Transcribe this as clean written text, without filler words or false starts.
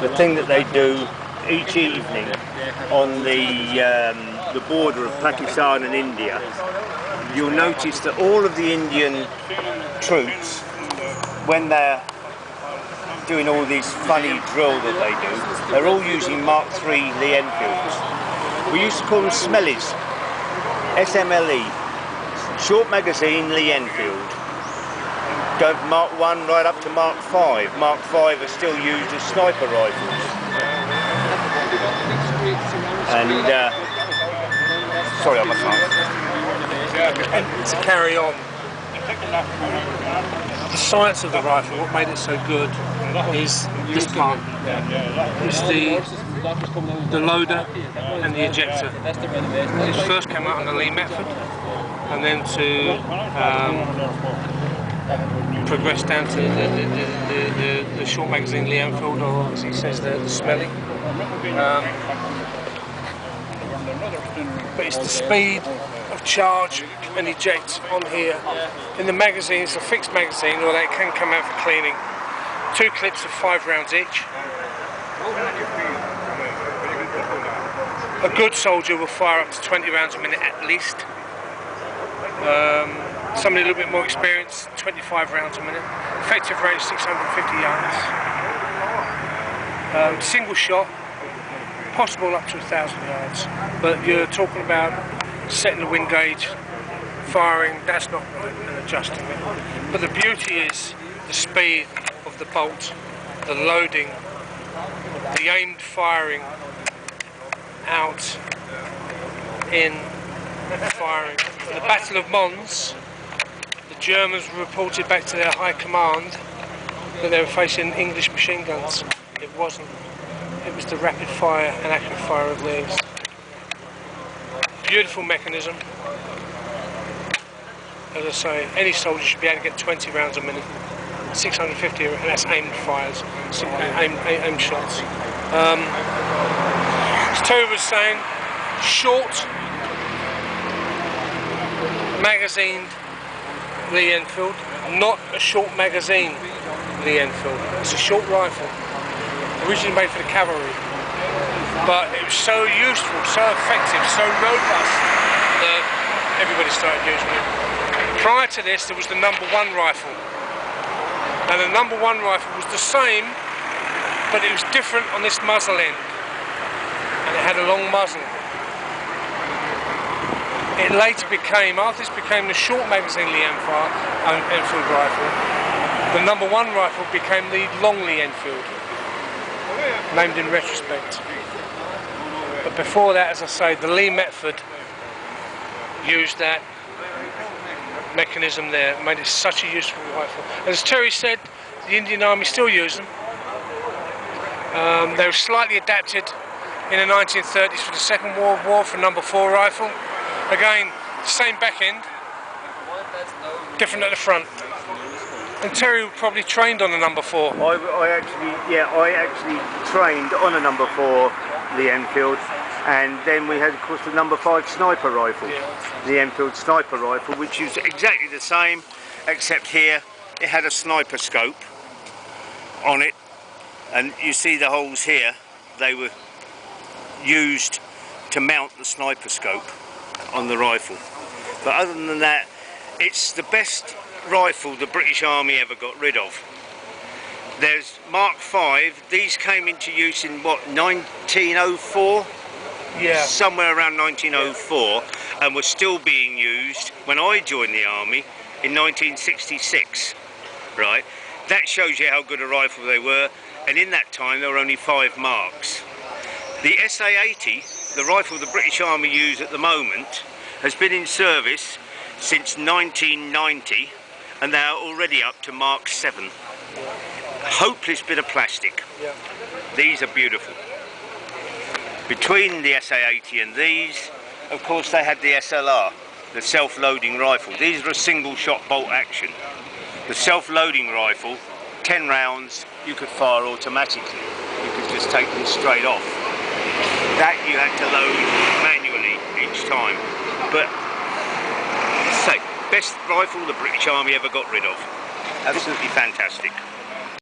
the thing that they do each evening on the border of Pakistan and India, you'll notice that all of the Indian troops, when they're doing all this funny drill that they do, they're all using Mark III Lee Enfields. We used to call them Smellies, SMLE, short magazine Lee Enfield. Go from Mark I right up to Mark V. Mark V are still used as sniper rifles. And sorry, I'm a fan. And to carry on, the science of the rifle, what made it so good is this part. It's the loader and the ejector. It first came out on the Lee method, and then to progress down to the short magazine Lee Enfield, or as he says, the Smelly. But it's the speed of charge and eject on here. In the magazine, it's a fixed magazine, although it can come out for cleaning. 2 clips of 5 rounds each. A good soldier will fire up to 20 rounds a minute at least. Somebody a little bit more experienced, 25 rounds a minute. Effective range 650 yards. Single shot, possible up to 1,000 yards. But you're talking about setting the wind gauge, firing, that's not right, and adjusting it. But the beauty is the speed of the bolt, the loading, the aimed firing, out, in, firing. In the Battle of Mons, the Germans reported back to their high command that they were facing English machine guns. It wasn't. It was the rapid fire and accurate fire of theirs. Beautiful mechanism. As I say, any soldier should be able to get 20 rounds a minute. 650, and that's aimed fires, aimed shots. As Terry was saying, short magazined Lee Enfield, not a short magazine Lee Enfield. It's a short rifle, originally made for the cavalry, but it was so useful, so effective, so robust that everybody started using it. Prior to this, there was the number 1 rifle. Now the number 1 rifle was the same, but it was different on this muzzle end, and it had a long muzzle. It later became, after this became the short magazine Lee Enfield rifle, the number 1 rifle became the long Lee Enfield, named in retrospect. But before that, as I say, the Lee method used that mechanism there, made it such a useful rifle. And as Terry said, the Indian Army still use them. They were slightly adapted in the 1930s for the Second World War for number 4 rifle. Again, same back end, different at the front. And Terry probably trained on a number 4. I actually trained on a number 4 Lee Enfield, and then we had, of course, the number 5 sniper rifle, the Enfield sniper rifle, which is exactly the same, except here it had a sniper scope on it, and you see the holes here. They were used to mount the sniper scope on the rifle. But other than that, it's the best rifle the British Army ever got rid of. There's Mark V. These came into use in what, 1904? Yeah. Somewhere around 1904, and were still being used when I joined the army in 1966. Right? That shows you how good a rifle they were, and in that time there were only 5 marks. The SA-80, the rifle the British Army use at the moment, has been in service since 1990, and they are already up to Mark 7. Hopeless bit of plastic. Yeah. These are beautiful. Between the SA-80 and these, of course, they had the SLR, the self-loading rifle. These are a single shot bolt action. The self-loading rifle, 10 rounds, you could fire automatically. You could just take them straight off. That you had to load manually each time. But, say, best rifle the British Army ever got rid of. Absolutely fantastic.